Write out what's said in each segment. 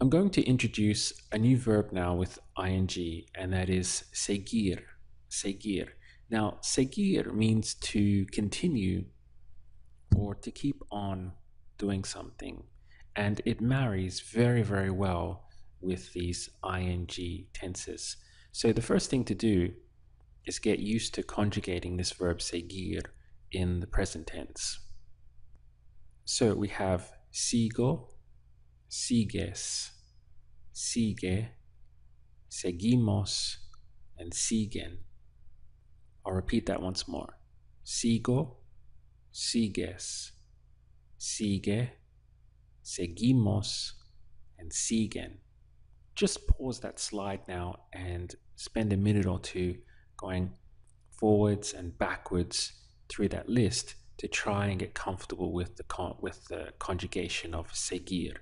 I'm going to introduce a new verb now with ing, and that is seguir. Seguir. Now, seguir means to continue or to keep on doing something, and it marries very, very well with these ing tenses. So the first thing to do is get used to conjugating this verb seguir in the present tense. So we have sigo, sigues, sigue, seguimos, and siguen. I'll repeat that once more. Sigo, sigues, sigue, seguimos, and siguen. Just pause that slide now and spend a minute or two going forwards and backwards through that list to try and get comfortable with the conjugation of seguir.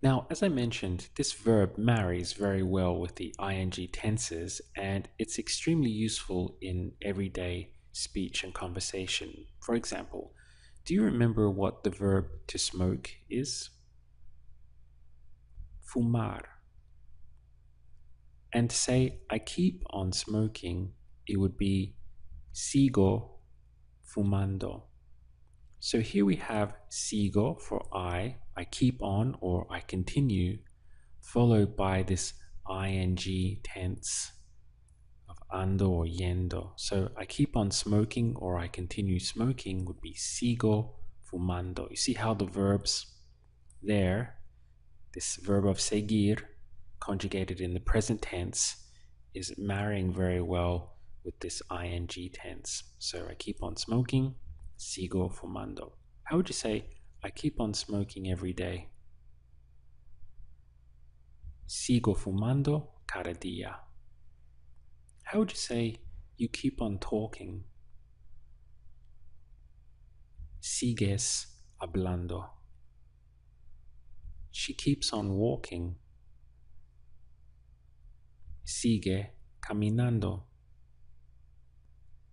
Now, as I mentioned, this verb marries very well with the ing tenses, and it's extremely useful in everyday speech and conversation. For example, do you remember what the verb to smoke is? Fumar. And to say, I keep on smoking, it would be sigo fumando. So here we have sigo for I keep on or I continue, followed by this ing tense of ando or yendo. So I keep on smoking or I continue smoking would be sigo fumando. You see how the verbs there, this verb of seguir, conjugated in the present tense, is marrying very well with this ing tense. So I keep on smoking, sigo fumando. How would you say, I keep on smoking every day? Sigo fumando cada día. How would you say, you keep on talking? Sigues hablando. She keeps on walking. Sigue caminando.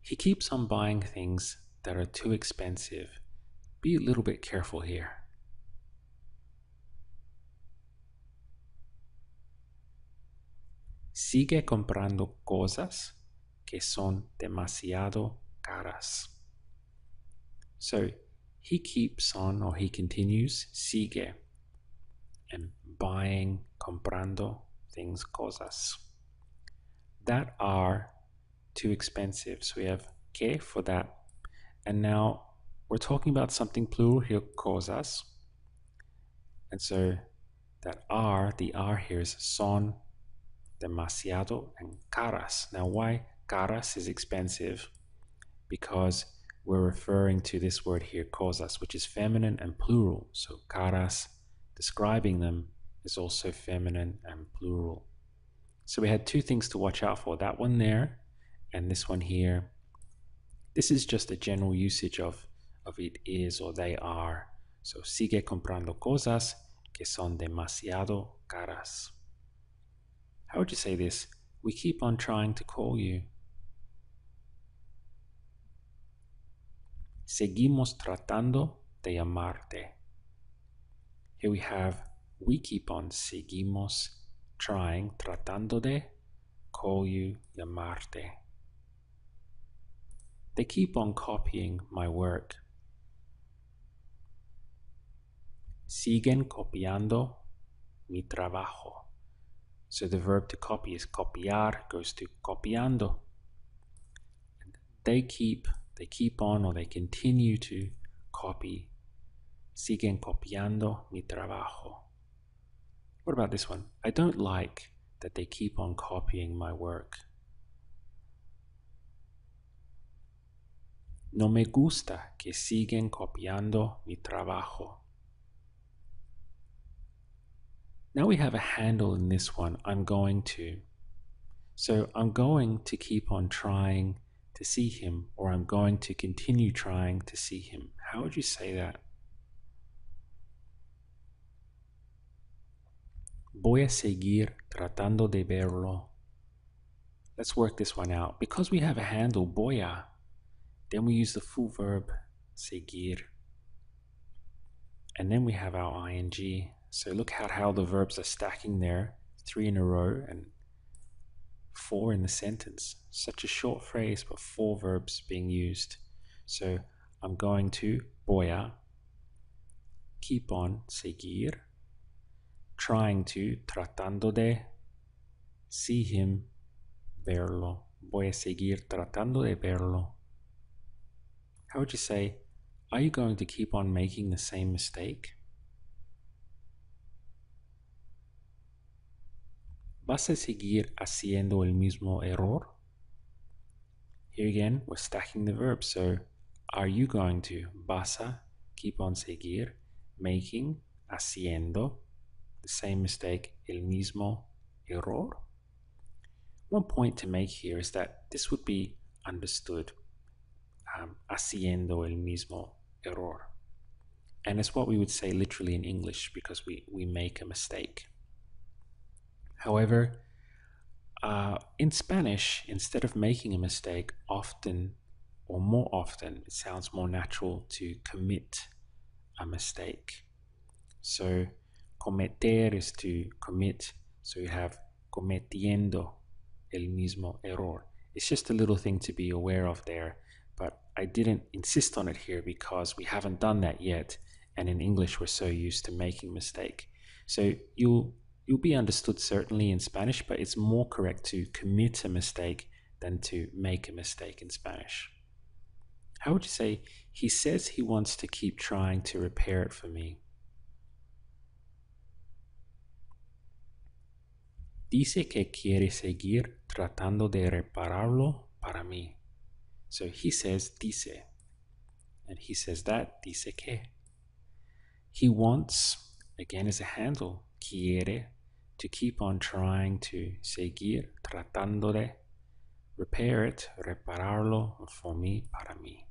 He keeps on buying things that are too expensive. Be a little bit careful here. Sigue comprando cosas que son demasiado caras. So he keeps on or he continues, sigue, and buying, comprando things, cosas that are too expensive. So we have que for that. And now we're talking about something plural here, cosas. And so that are, the are here is son, demasiado, and caras. Now why caras is expensive? Because we're referring to this word here, cosas, which is feminine and plural. So caras, describing them, is also feminine and plural. So we had two things to watch out for, that one there and this one here. This is just a general usage of it is or they are. So sigue comprando cosas que son demasiado caras. How would you say this? We keep on trying to call you. Seguimos tratando de llamarte. Here we have, we keep on, seguimos trying, tratando de, call you, llamarte. They keep on copying my work. Siguen copiando mi trabajo. So the verb to copy is copiar, goes to copiando. And they keep on or they continue to copy. Siguen copiando mi trabajo. What about this one? I don't like that they keep on copying my work. No me gusta que siguen copiando mi trabajo. Now we have a handle in this one, I'm going to. So I'm going to keep on trying to see him, or I'm going to continue trying to see him. How would you say that? Voy a seguir tratando de verlo. Let's work this one out. Because we have a handle, voy a, then we use the full verb, seguir. And then we have our ing, So look at how the verbs are stacking there, 3 in a row and 4 in the sentence. Such a short phrase, but 4 verbs being used. So I'm going to, voy a, keep on, seguir, trying to, tratando de, see him, verlo. Voy a seguir tratando de verlo. How would you say, are you going to keep on making the same mistake? ¿Vas a seguir haciendo el mismo error? Here again, we're stacking the verbs. So, are you going to, vas a, keep on seguir, making, haciendo, the same mistake, el mismo error? One point to make here is that this would be understood, haciendo el mismo error. And it's what we would say literally in English because we make a mistake. However, in Spanish, instead of making a mistake, often or more often, it sounds more natural to commit a mistake. So, cometer is to commit. So you have cometiendo el mismo error. It's just a little thing to be aware of there, but I didn't insist on it here because we haven't done that yet. And in English, we're so used to making mistake. So you'll be understood certainly in Spanish, but it's more correct to commit a mistake than to make a mistake in Spanish. How would you say, he says he wants to keep trying to repair it for me? Dice que quiere seguir tratando de repararlo para mí. So he says, dice. And he says that, dice que. He wants, again as a handle, quiere, to keep on trying to seguir tratando de repair it, repararlo for me, para mí.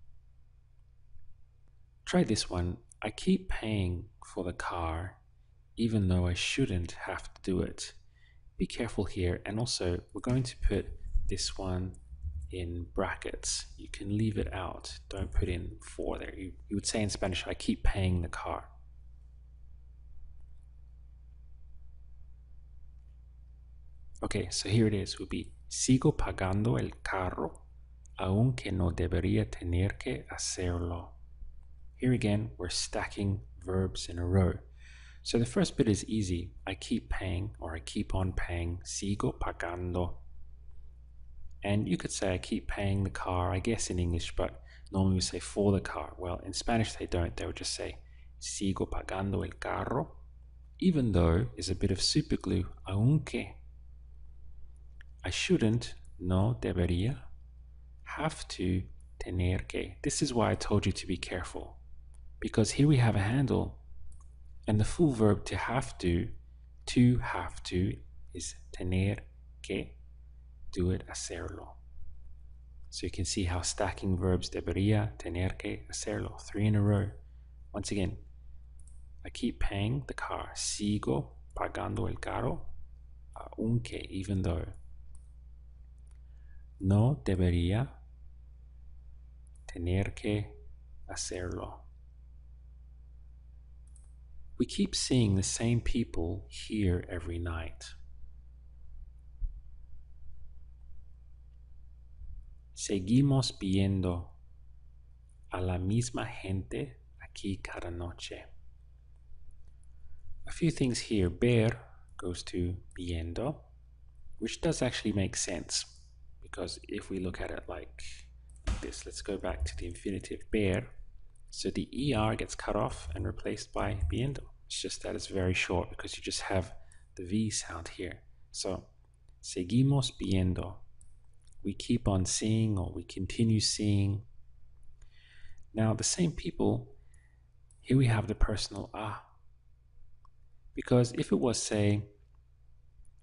Try this one. I keep paying for the car even though I shouldn't have to do it. Be careful here, and also we're going to put this one in brackets. You can leave it out. Don't put in for there. You would say in Spanish, I keep paying the car. Okay, so here it is. Would be sigo pagando el carro aunque no debería tener que hacerlo. Here again, we're stacking verbs in a row. So the first bit is easy. I keep paying, or I keep on paying. Sigo pagando. And you could say I keep paying the car, I guess in English, but normally we say for the car. Well, in Spanish they don't. They would just say sigo pagando el carro. Even though is a bit of super glue. Aunque. I shouldn't, no debería, have to, tener que. This is why I told you to be careful. Because here we have a handle, and the full verb to have to is tener que, do it, hacerlo. So you can see how stacking verbs debería, tener que, hacerlo, 3 in a row. Once again, I keep paying the car. Sigo pagando el carro, aunque, even though. No debería tener que hacerlo. We keep seeing the same people here every night. Seguimos viendo a la misma gente aquí cada noche. A few things here. Ver goes to viendo, which does actually make sense. Because if we look at it like this, let's go back to the infinitive ver. So the ER gets cut off and replaced by viendo. It's just that it's very short because you just have the V sound here. So, seguimos viendo. We keep on seeing, or we continue seeing. Now, the same people, here we have the personal a. Because if it was, say,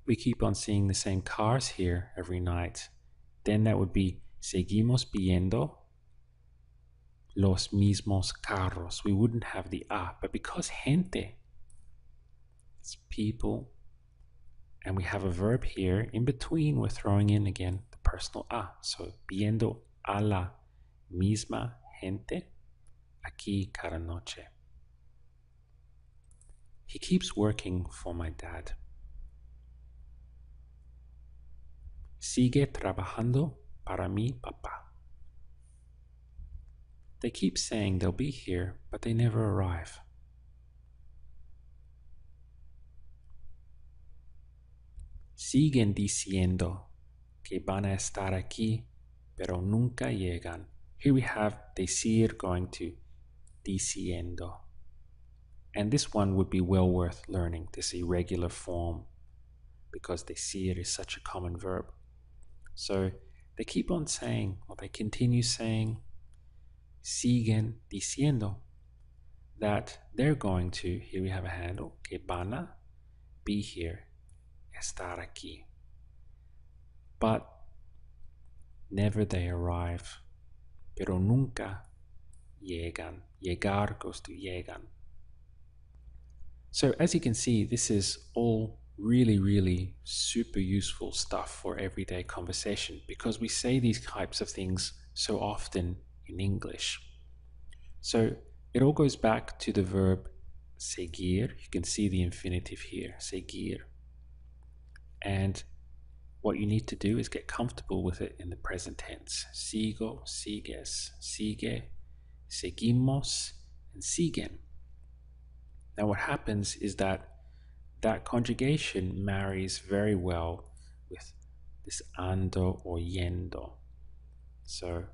we keep on seeing the same cars here every night, then that would be seguimos viendo los mismos carros. We wouldn't have the a, but because gente, it's people, and we have a verb here, in between we're throwing in again the personal a. So, viendo a la misma gente aquí cada noche. He keeps working for my dad. Sigue trabajando para mi papá. They keep saying they'll be here, but they never arrive. Siguen diciendo que van a estar aquí, pero nunca llegan. Here we have decir going to diciendo. And this one would be well worth learning, this irregular form, because decir is such a common verb. So they keep on saying, or they continue saying, siguen diciendo, that they're going to, here we have a handle, que van a be here, estar aquí. But never they arrive, pero nunca llegan. Llegar goes to llegan. So as you can see, this is all really super useful stuff for everyday conversation because we say these types of things so often in English. So it all goes back to the verb seguir. You can see the infinitive here, seguir. And what you need to do is get comfortable with it in the present tense. Sigo, sigues, sigue, seguimos, and siguen. Now what happens is that conjugation marries very well with this ando or yendo. So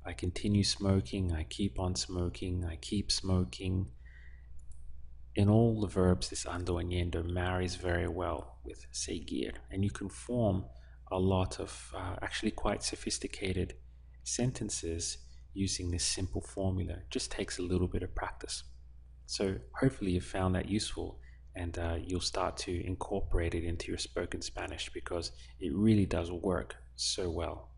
I continue smoking, I keep on smoking, I keep smoking. In all the verbs, this ando and yendo marries very well with seguir, and you can form a lot of actually quite sophisticated sentences using this simple formula. It just takes a little bit of practice. So hopefully you found that useful, and you'll start to incorporate it into your spoken Spanish because it really does work so well.